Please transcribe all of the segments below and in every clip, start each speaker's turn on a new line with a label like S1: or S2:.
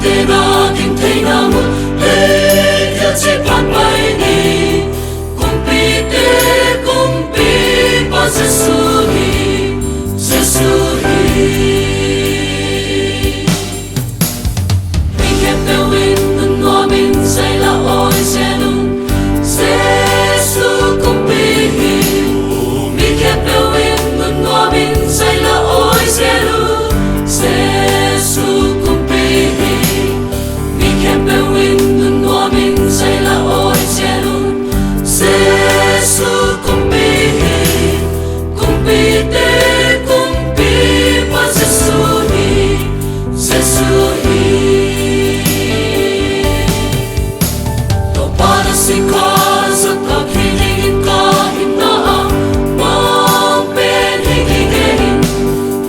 S1: tê na kinh thấy na mu lê theo chế pan bay đi cùng pi tê cùng pi ba Giêsu hi Giêsu hi mình hẹp bèo in nâng ngõ mình say là ôi xe nung Giêsu cùng pi hi mình hẹp bèo in nâng ngõ mình say là ôi xe nung Giêsu cùng pi hi mình hẹp bèo in nâng ngõ mình say là ôi xe nung Giêsu cùng pi hi cùng pi tê cùng pi ba Giêsu hi Giêsu hi to para si ka sa ta kiling ka hina mang pen higihin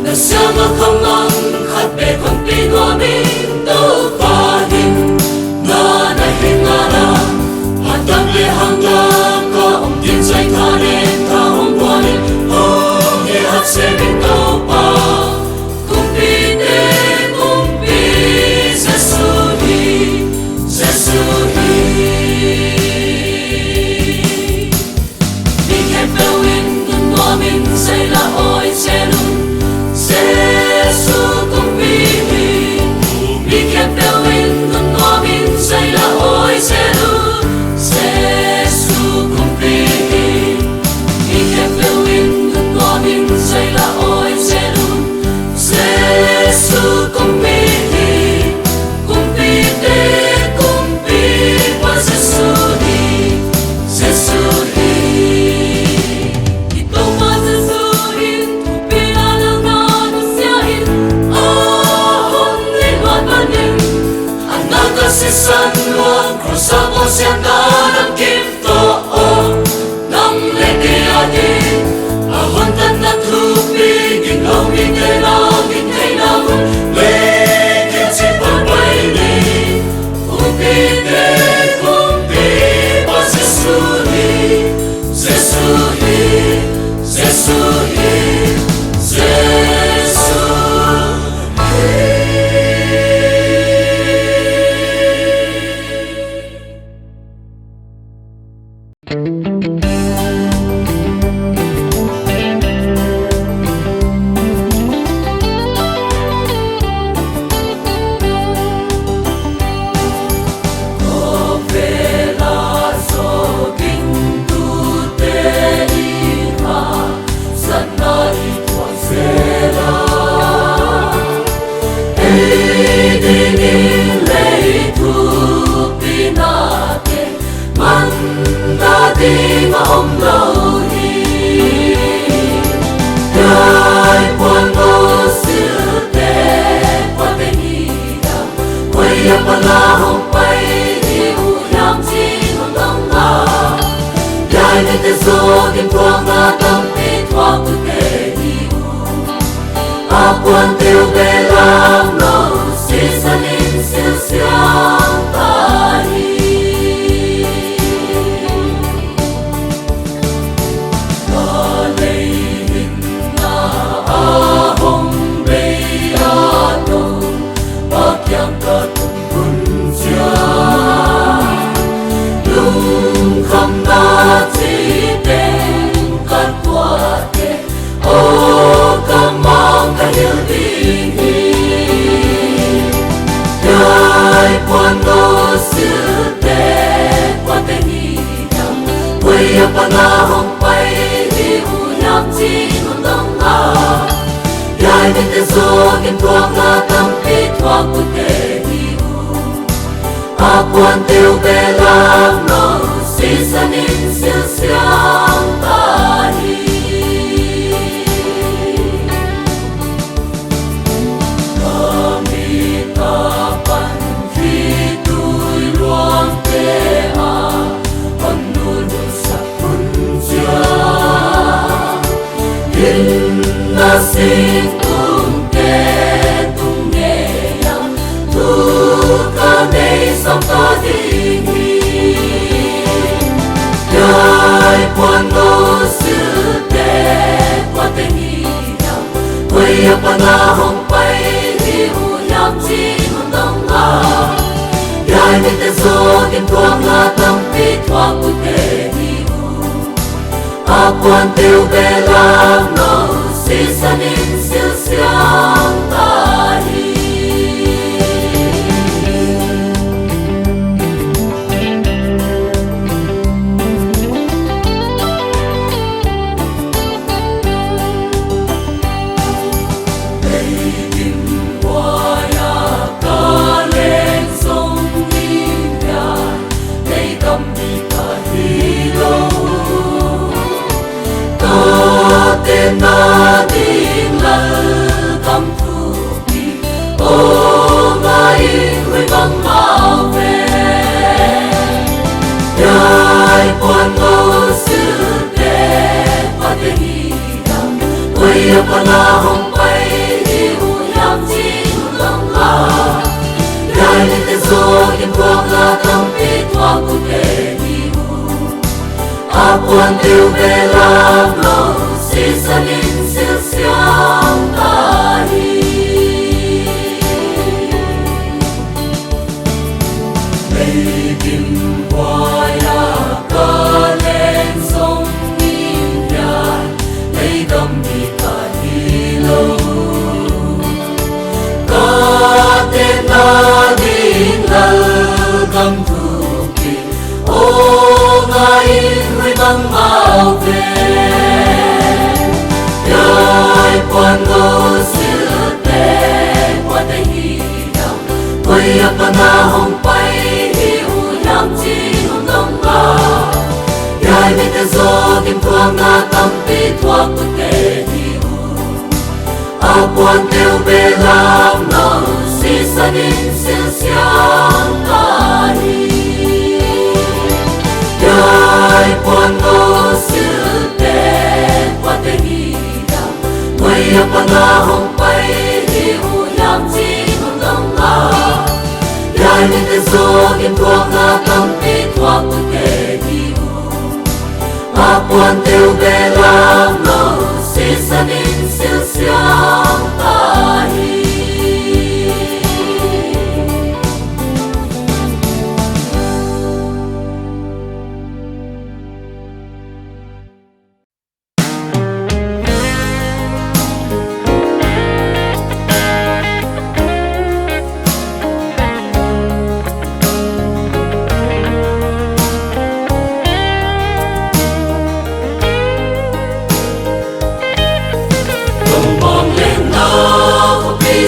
S1: na sama kamang khat be kong pinwa min to pa hin na na hingara hatang le hanggang ka tin say ta nên ta hong qua nên hong ye hat se bin to pa cùng pi te cùng pi Giêsu hi Giêsu hi mình hẹp bèo in ngân ngõ mình say là ôi xe luôn Giêsu cùng pi hi mình hẹp bèo in ngân ngõ mình say là ôi xe luôn Giêsu cùng pi hi mình hẹp bèo in ngân ngõ mình say là ôi xe luôn Giêsu cùng pi hi cùng pi tê cùng pi qua Giêsu hi Giêsu hi ito ma Giêsu hin tu pi na lang na na siya hin ahon ni loan manin anak kasi san luang krusa mo siya na ng kim to nang leke atin ahon tan na tupi ginaw ni kailangan kailangan leke si pabay ni kumpi te kumpi pa Giêsu hi Giêsu hi Giêsu hi Giêsu Quan tiêu bê lang nô si sa linh siêu siang ta hi ta lây hình na a hong bê a nô ba kiang ta tung hun chia lung kham na chi tên cát qua te ô cam mang ka hiu đi Yai quan ngô sư tê quan tê ni nhang quay a pa na hong pai hi u nhang chi nung dong a Yai bên tê zo kim tuang na tam pi thuang u tê hi u a quan tiêu bê lang nô si sa nin siêu siang ta hi Sinh cùng kê cùng nghe yang thu ca đây song ta tình hi Yai quan ngô sư tê quan tê ni yang quay a pa na hong pai hi u nhang chi nung dong a gió tìm quang là tâm bị thoa cụ thể hiu a quan tiêu bê làm nó si sa nín siêu xiang ta hi na din lal kam thu bi o ngai hui bang mau ve yai quan ngô sư te pa te hi dam oi pa na hong pai hi u yam chi long la yai ni te zo kim quang la tam pi thwa ku te hi u a quan tiêu ve lam lo si sa nín siêu xiang ta hi mây kim hoa ya ca lên sông nghìn nhàn lấy đâm đi cả đi lâu ca tên na din lal cầm thu kỳ ô ngài huy băng mau về quan ngô sư te qua te hi dam quay apa na hong pai hi u yam chi hong dong la yai me te zo tim quang na tam pi thwa ku te hi u a quan tiêu bê lam no si sa nín siêu xiang ta hi yai quan ngô sư te qua te hi quay apa na hong pai hi u yam chi hong dong la yai ni te zo kim quang na tam pi thwa ku te hi u a quan tiêu bê lam lo si sa nín siêu xiang ta hi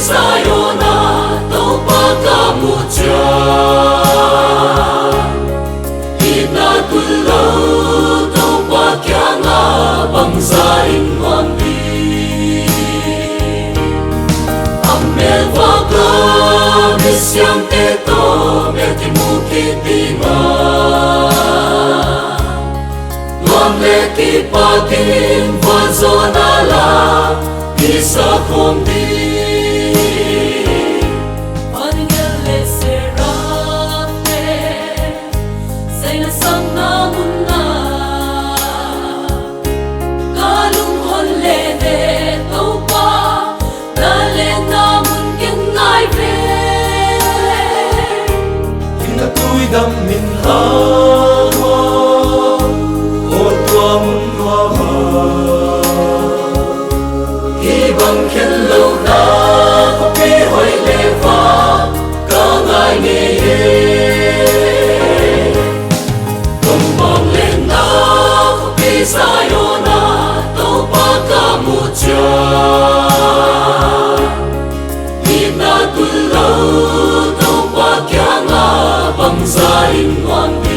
S1: sayona topa kamucha ina tulo topa kyanga bangsa inwambi amewa ka misyam teto metimukitima Luamle ki pakin vazonala Isa kombi
S2: đam min ha hồn tua mun hoa
S1: hi bằng khen lâu na có pi hỏi lệ pha cả ngày nghề cùng mong lên na có pi sayona tàu pa cả một cha hi na tu lâu tàu pa kia nga bằng gia in ngoan đi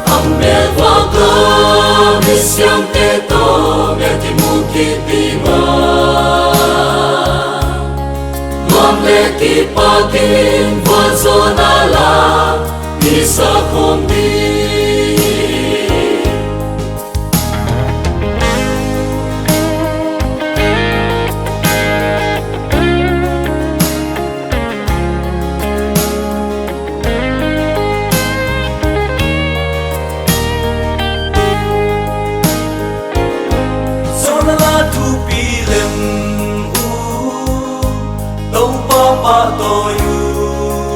S1: ame qua cơ misyang teto metimukitima Luamle ki pakin vazonala Isa kombi
S2: pa to you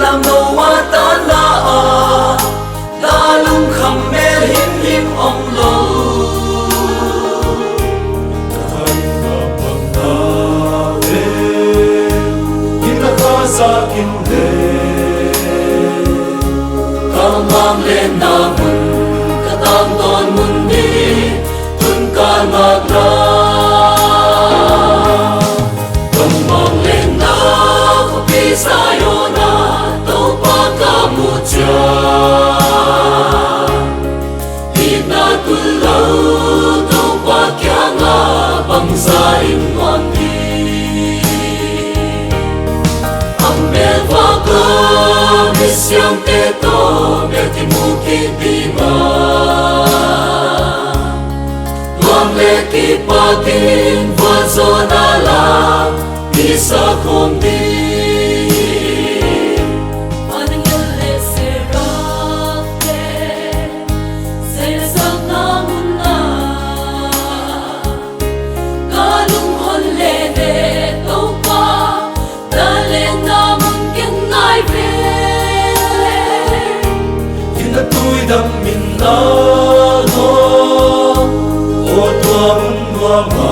S2: làm nô hoa ta la à ta lung khăm mê him him ông lâu thân là bằng ta về kim là khá xa kim lệ
S1: Kang mang lên na mun katang ton mun đi tun ka magra Kang mang lên na kopi sayona to pa ka mucha Hina tulau to pa kya nga bang sa inwan đi Amel va ka misyang te to Meti mukitima Luang leki patin Vazona la Isa kombi Anangele serafte Sesak namuna Kalung holle de topa Dale namun kenai ve
S2: Kina tui dam min na no O tua mun tua ma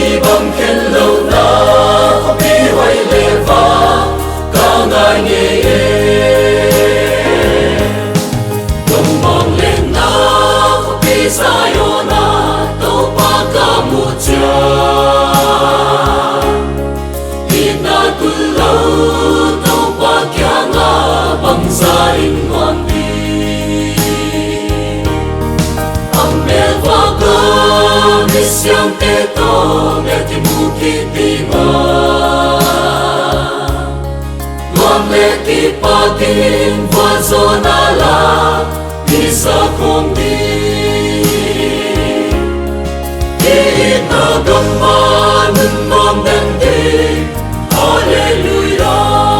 S1: Ibang hello na kopi hoy leva Ka ngai nghe ye Kung mong lên na kopi sayona To pa ka mucha Hina tulau To pa kya nga bang sa inwan di Amel va ka misyang te to Meti mukitima Luang leki patin Vazona la Isa kombi Ina gaman Nom dende Hallelujah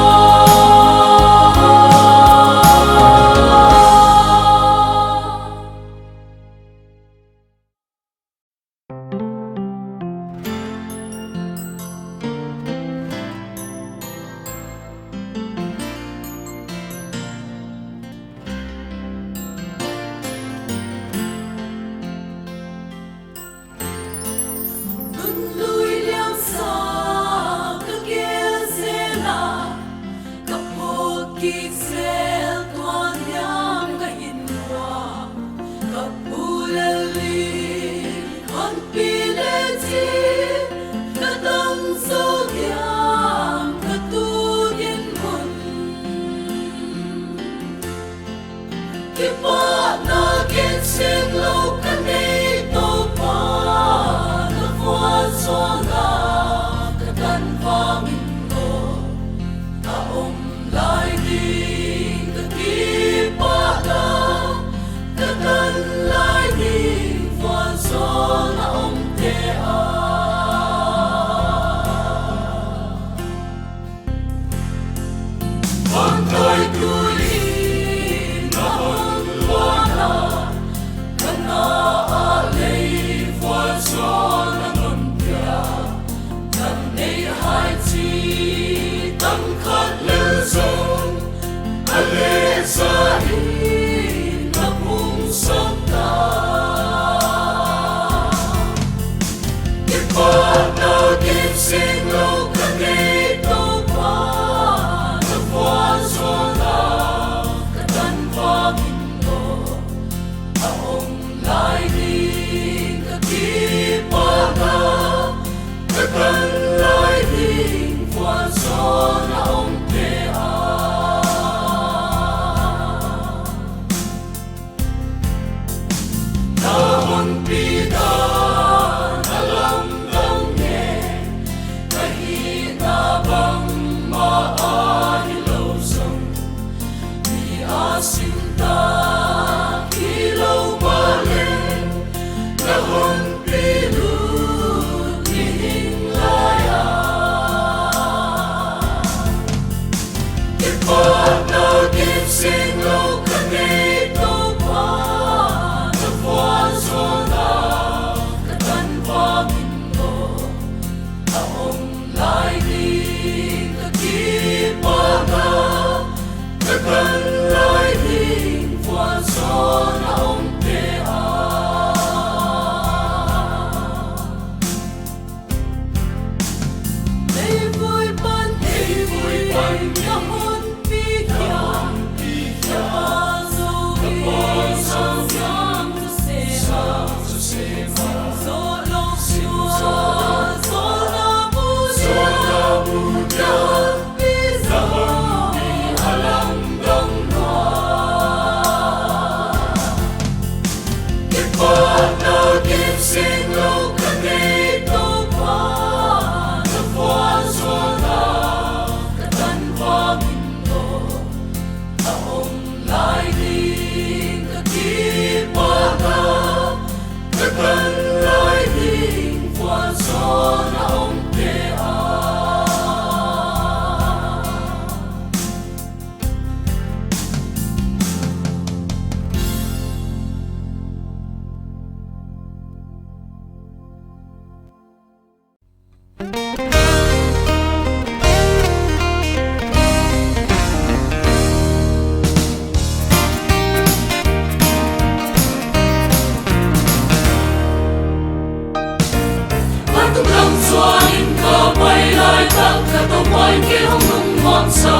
S1: tâm xoay có quay lại các cả tàu quay kia không ngừng mong xa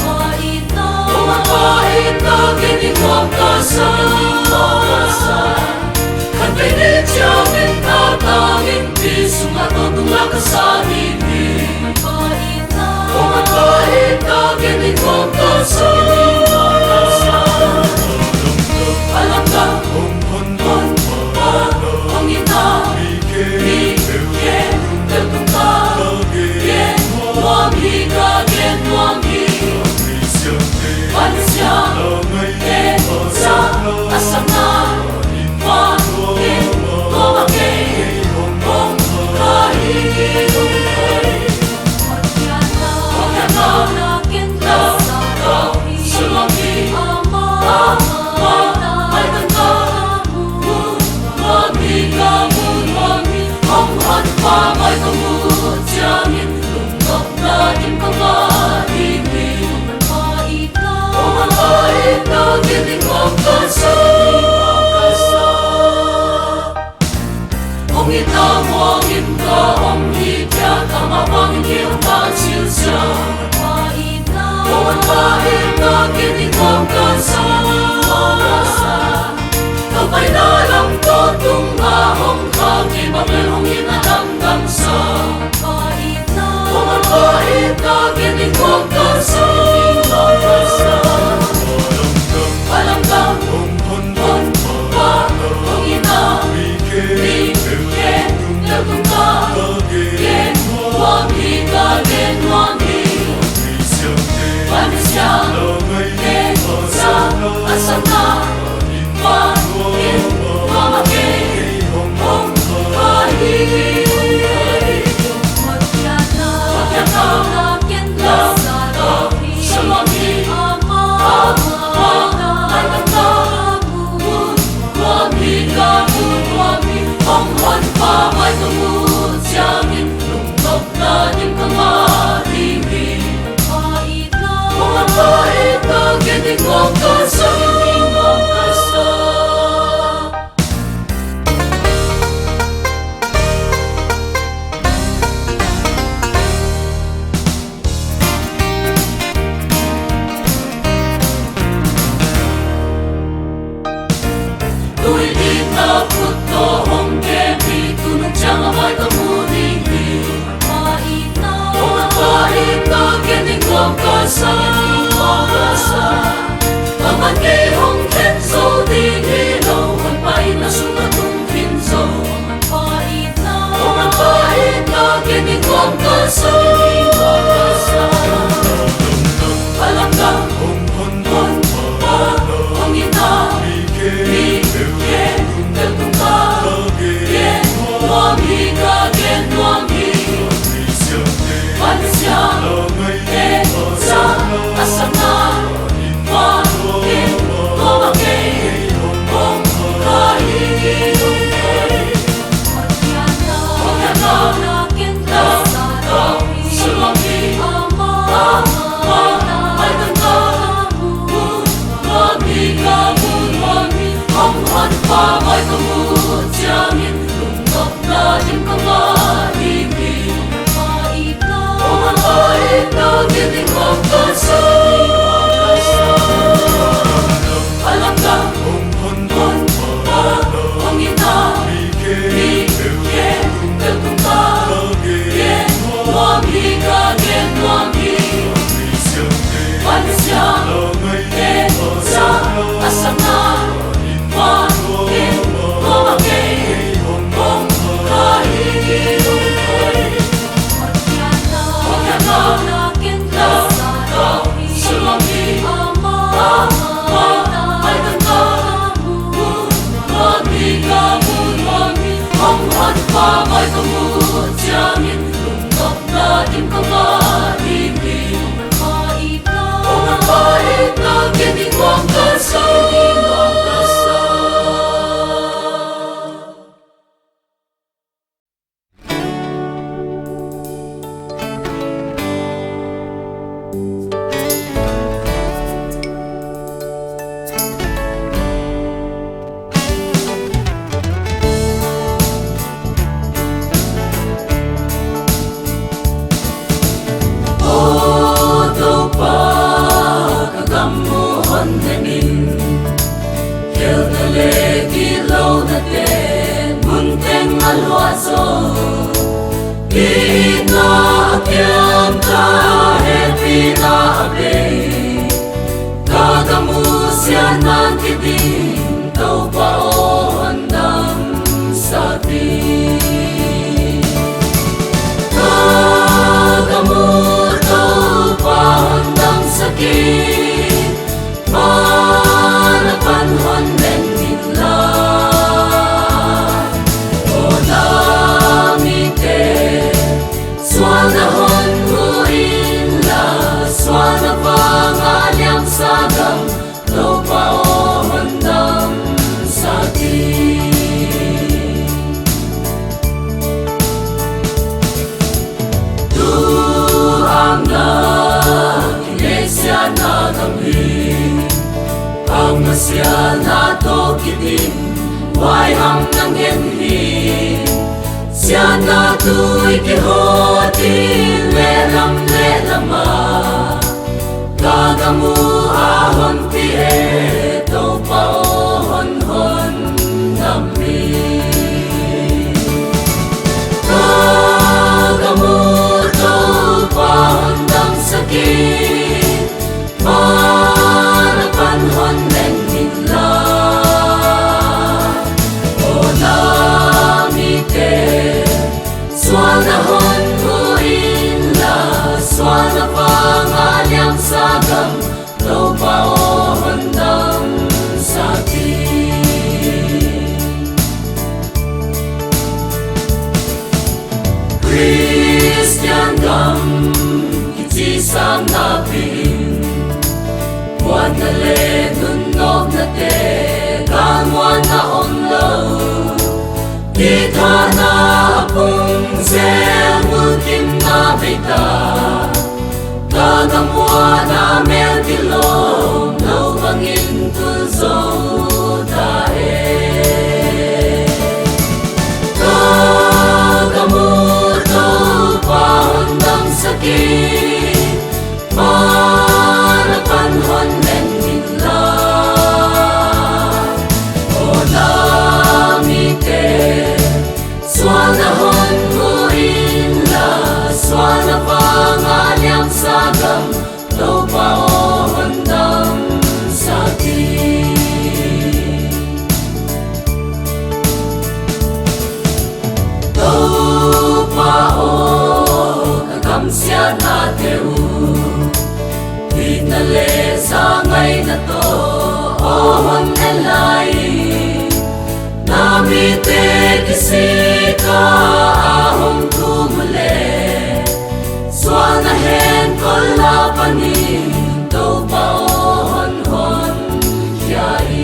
S1: qua ít ta kia đi qua ta xa kan tay đi chào mình ta mình đi sung at tung la ka sa đi đi qua ít ta kia đi qua ta xa alam ka hong ita mi ke del tung ta ke nuam hi ka ke nuam hi Manusia ke sa asana wa ke toba ke hong kai Okiana kenta sulami mai tanta mami kamu mami hong han pa mai kamu jamin lungkap na im kamari mi ita gini ngom kasa Ong ita mongin ka ong hikya Kama pangin kiyong tansil siya Ong ita gini ngom kasa Kapay na lang to tunga Ong kaki babel ong inadamdam sa Ong ita gini ngom kasa alam ka hong ina mi ke del tung ta ke nuam hi ka ke nuam hi manusia ke sa asana wa ke mama ke hong kai Okiana kenta sulami Hong hoan pa mai kamu jamin lungkap na dim kamari mi Hong pa ita gini ngom kasa Tui ita puto hong ke mi tunong jangan mai kamu dinghi Hong pa ita gini ngom kasa Paman ke hong ken so dinghi lo Han pa ina sunga tung kin so Hong pa ita gini ngom kasa Alam ka hong ita mi ke del tung ta ke nuam hi ka ke nuam hi manusia ke sa asana wa ke toba ke hong kai Okiana kenta sulami mai tanta mami kamu Hong hoan pa mai kamu jamin lungkap na dim kamari mi Hong pa ita gini ngom kasa alam ka hong ita mi ke del tung ta ke nuam hi ka ke nuam hi manusia ke sa asana wa ke toba ke hong kai Okiana kenta sulami mai tanta mami kamu hong hoan pa mai kamu jamin lungkap na dim kamari mi Hong pa ita gini ngom kasa na le kilaw na te munteng alwazo ina akyam ta happy na abe kagamusya nan kitin tau paon dam sati kagamut tau paon dam sakit manapanhon men nila o namite swanahon muinla swana pangalyam sagam no paon dam sati tuang na iglesia na gamhi ang masya na to kitin wai ham nang henhi siya na tu'y kihotin lelam-lelama kagamuahon ti eto paohon-hon nami kagamuto paon dang sakit manapanhon men nila o namite swanahon muinla swana pangalyam sagam no paohon dam sati Christian gam itisang napin muan na le nunnog na te kamuan na onlaw kita na apong zel mulkim na bita kagamua na meltilom no bangin tulso dae kagamuto paon dang sakit manapanhon men nila o namite swanahon muinla swana pangalyam sagam no paohon dam sati no pao kagamsya na teu Inale sa ngay na to ohon elay namite kisika ahong tumule swanahen kolapanin to paohon-hon yai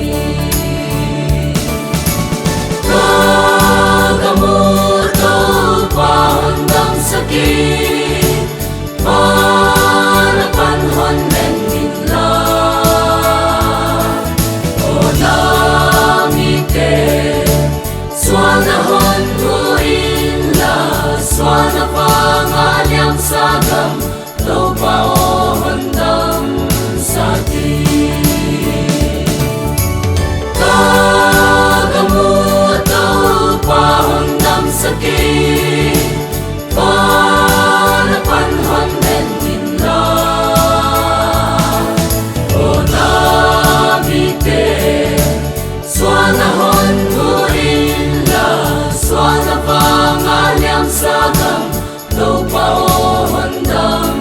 S1: kagamuto paon dang sakit manapanhon men nila o namite swanahon muinla swana pangalyam sagam no paohon dam sati kagamuto paon dam sakit manapanhon men nila o namite swanahon muinla swana pangalyam sagam no paohon dam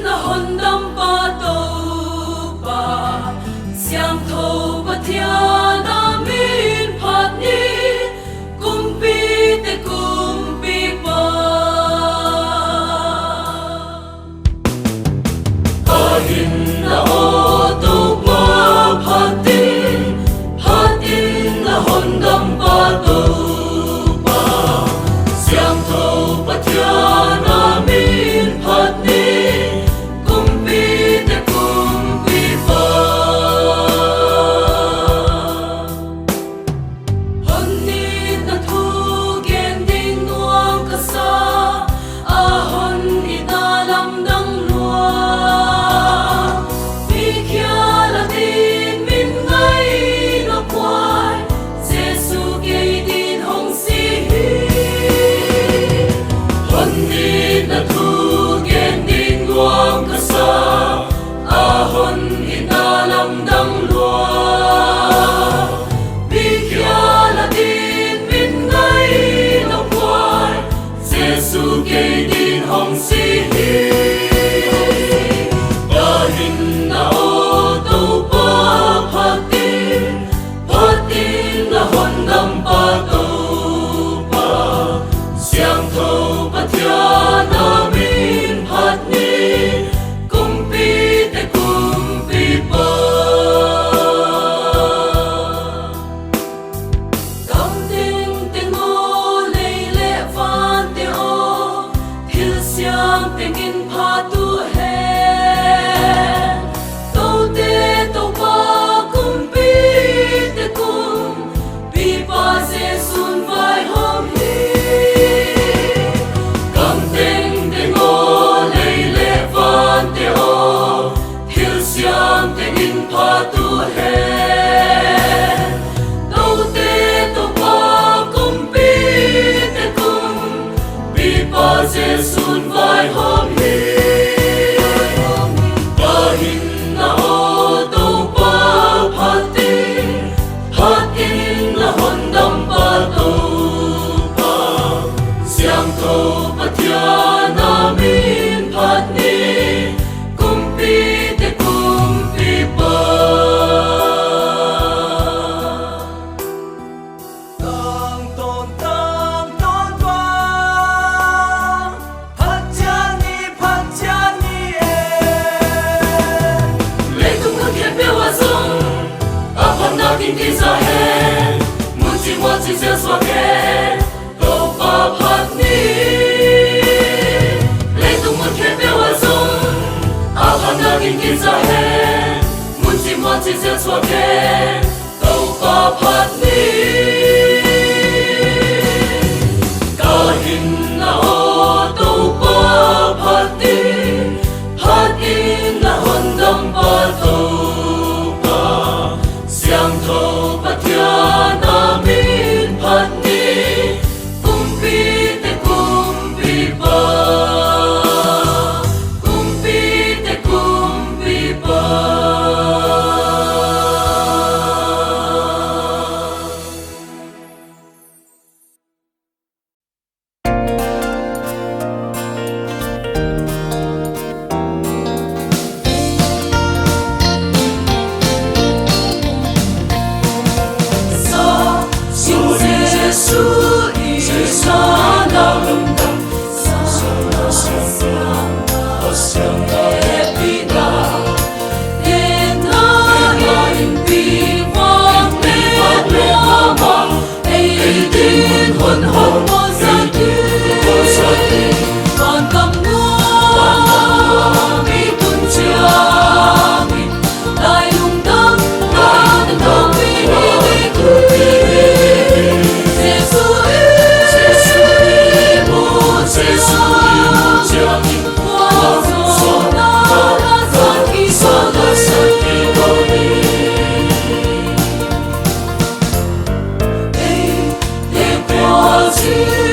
S1: na hon dam pa to pa siang tho pa thia na min phat ni kumpi te kumpi pa ahin na o to pa phat in na hon dam pa to pa siang tho pa thia na min phat ni kumpi te kumpi pa hon ni na thu gen ding nuang ka sa a hon ni na lam dang lua mi kya la din min ngai na kwai Giêsu ke din hong si hon ni na thu gen ding nuang ka sa a hon ni na lam dang lua mi kya la din min ngai na kwai Giêsu ke din hong si dahin na o to pa phat in na hon dam pa to pa siang tho pa thia na min phat ni kumpi te kumpi pa kam ting te ngo lei le van te o thil siang te in pha tu he to te to pa kumpi te kumpi pa se sun vai hom hi kam ting te ngo lei le van te o thil siang te in pha tu he to te to pa kumpi te kumpi pa se sun vai hom hi dahin na o to pa phat in na hon dam pa to pa siang tho pa thia na min phat ni kumpi te kumpi pa
S2: Tang ton toa Phat cha ni e
S1: le tung ko ke pe wa song a phan na tin ki sa he mun chi wa chi se swa ke to pa phat ni le tung ko ke pe wa song a phan na tin ki sa he mun chi wa chi se swa ke to pa phat ni dahin na o to pa phat in na hon dam pa to pa siang tho pa thia na min phat ni kumpi te kumpi pa kumpi te kumpi pa to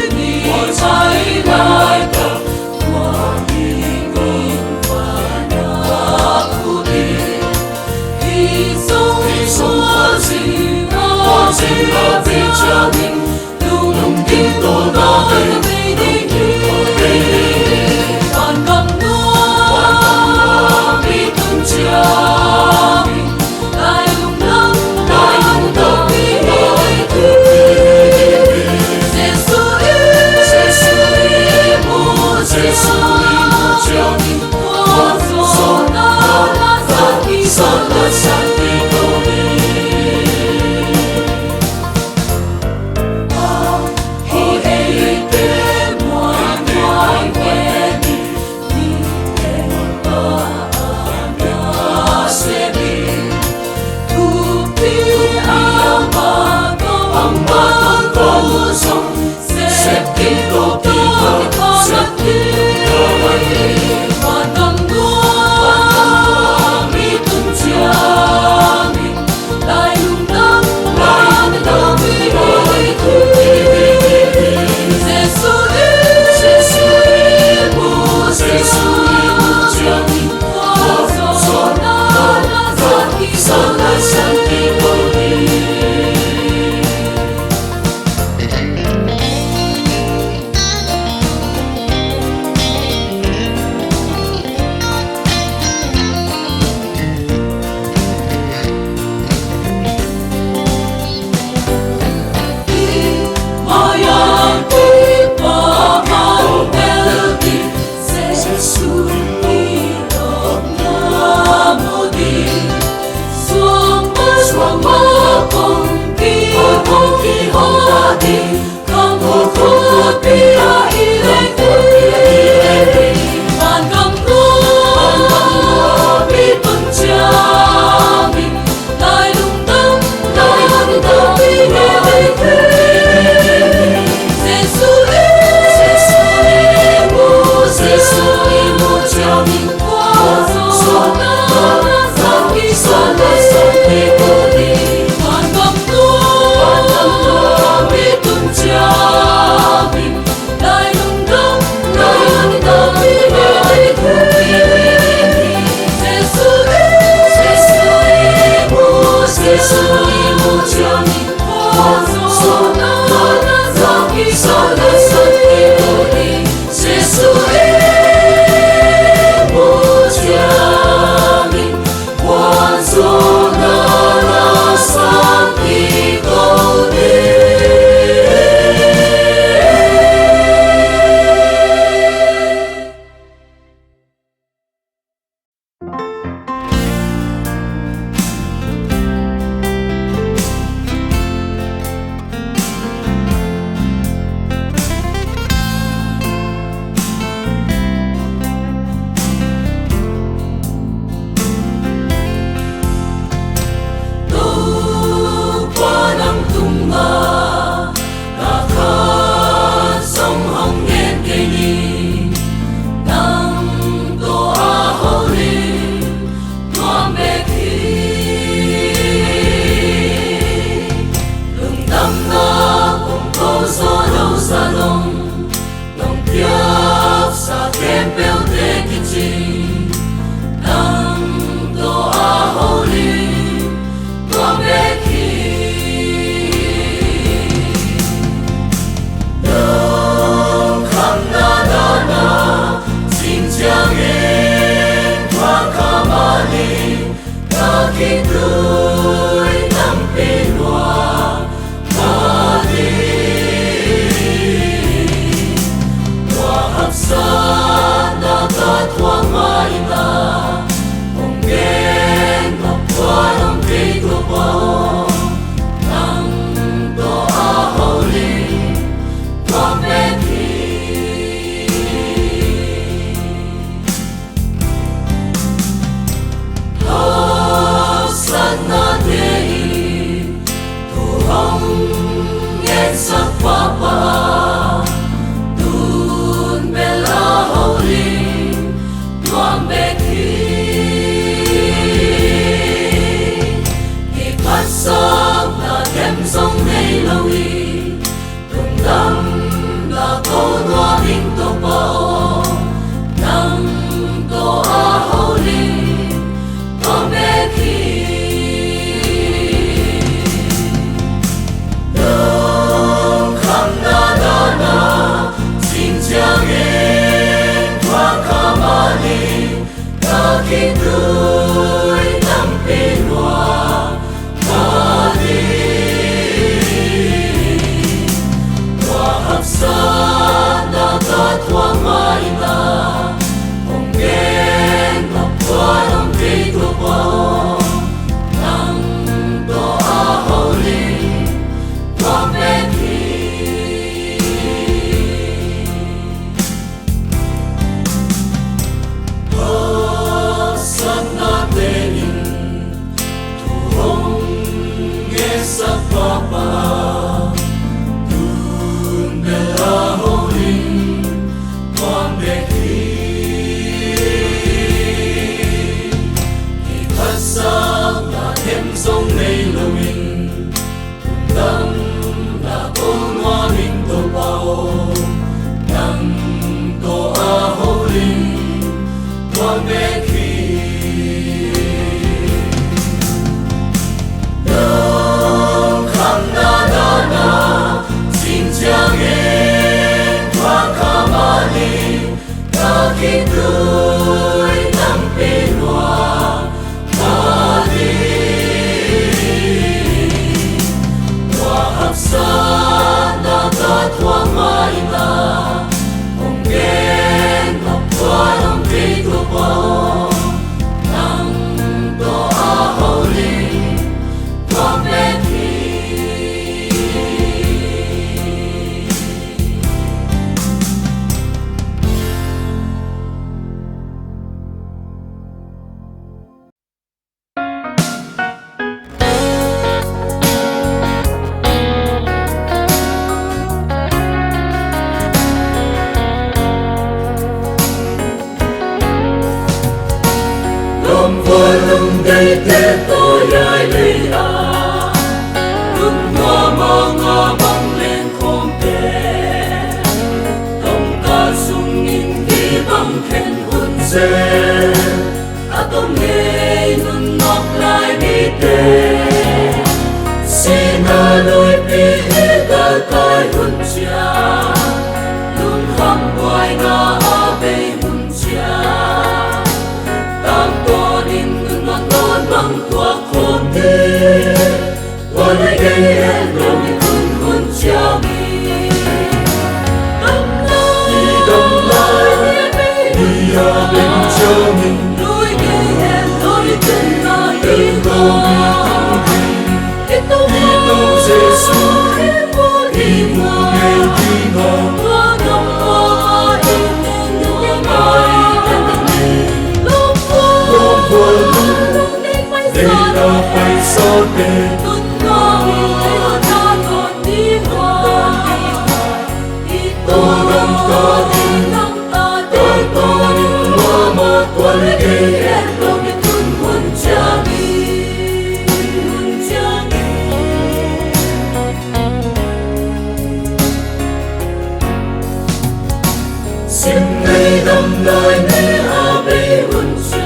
S1: khi phát sáng là thêm sông này lâu y cùng tâm là câu nói hình tổ bộ nắng tổ a hậu linh có bé khi đông khăm na na na xin chào em qua kamali ta khi tôi tâm bên hoa ta đi qua hấp san đã ta thoáng mai ta không ghen ngọc qua lòng tri thuộc bao nắng tổ a hậu linh qua bên khi tôi tâm bên hoa ta đi qua hấp san đã ta thoáng mai ta không ghen ngọc qua lòng tri thuộc bao nắng tổ a hậu linh qua bên đây thế tôi ai đây à lúc ngõ mơ ngõ bóng lên không thể tổng ca sung nhìn khi bóng khen hôn dê ta tổng nghe nun ngọc lại đi tê xin lỗi vì ta cõi hôn cha luôn khắp ngoài ngõ về hôn cha tam to đến bằng tua khôn thế qua nơi đây em lòng hôn hôn cha mi đông lai đi à bên cha mình lối đi em lối chân là đi qua đi đâu Giêsu đi mua ngày đi ngon qua đông qua đi nên lúc qua đây là phải so bền tuân ngõ lấy ta còn đi hoa tô đâm ta đi ta đi hoa mà qua đây em lòng biết tuân hôn cha đi xin ngày đâm lời nghe a bê hôn cha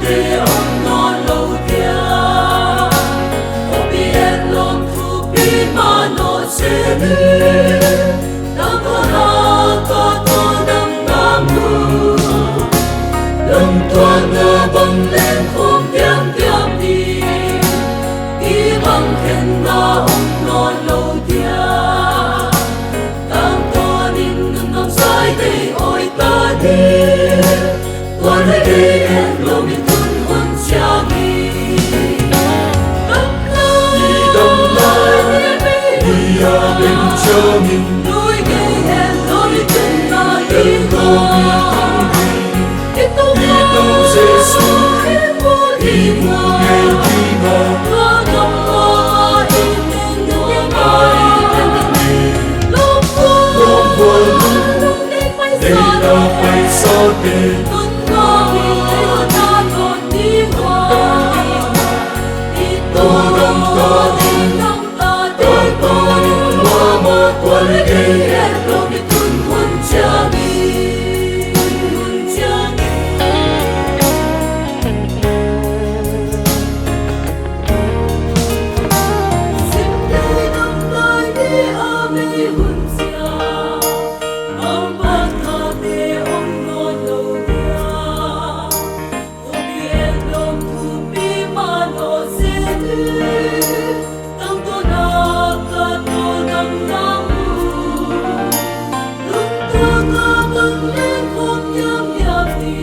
S1: để ông nó lâu tia, ông biết lòng thu bi mà nó sẽ đi, ta có đâm nam mưu, lòng toan ngờ băng lên không tiêm đi, đi bằng khen na ông nó lâu tia, tam to nín ngầm sai đây ôi ta đi, qua nơi đây em lòng cha mi đông lai đi à bên cha mình lối đi em lối chân là đi qua đi đâu Giêsu đi mua ngày đi ngon qua đông qua đi nên ai lúc qua đây là phải so
S2: kê
S1: tuân ngõ vì lấy hơn ta còn đi qua đi tô đông ta đi đông ta đi tô đi hoa mơ tuân kê em lo đi tuân huân cha đi huân cha đi xin đây đông lai đi a mi huân cha ông bác tha tê ông nó lâu dia ô bi em lòng thu bi ma nó sẽ đi tăng tô na ca tô nang nam lúc tua ca băng lên không nhắm nhắm đi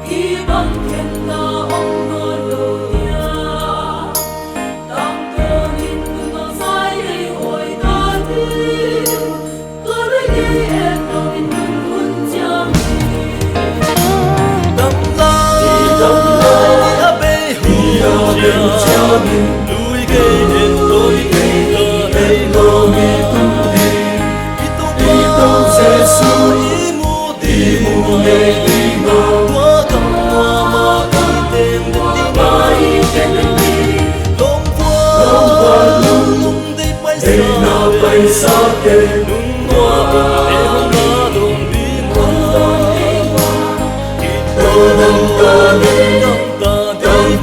S1: khi băng khen na ông nó lâu dia tăng tô nhìn từng ngọn sai để hồi ta đi có đôi khi em lòng in từng huân cha
S3: Đâm la bê hùng cha Lui gây đến tôi gây tờ đây
S2: lo mi tu đi
S3: Đi tông
S2: Giêsu
S3: ý mù
S2: đi mù nê đi ngô
S3: Tua cầm hoa mơ đi tên đến đi
S2: mai tên đến đi
S3: Lông qua lung đi bay
S2: đây na bay xa kê
S3: Nung hoa để hông na đồn đi hoa
S2: tô đông ta đi
S3: Đông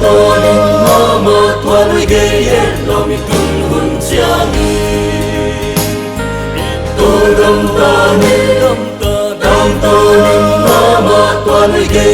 S2: tô đi hoa mơ tuân
S3: Lui
S2: kê
S3: gây đến lo mi tuân huân cha
S2: tô đông ta đi
S3: Đông ta
S2: tô đi hoa mơ tuân kê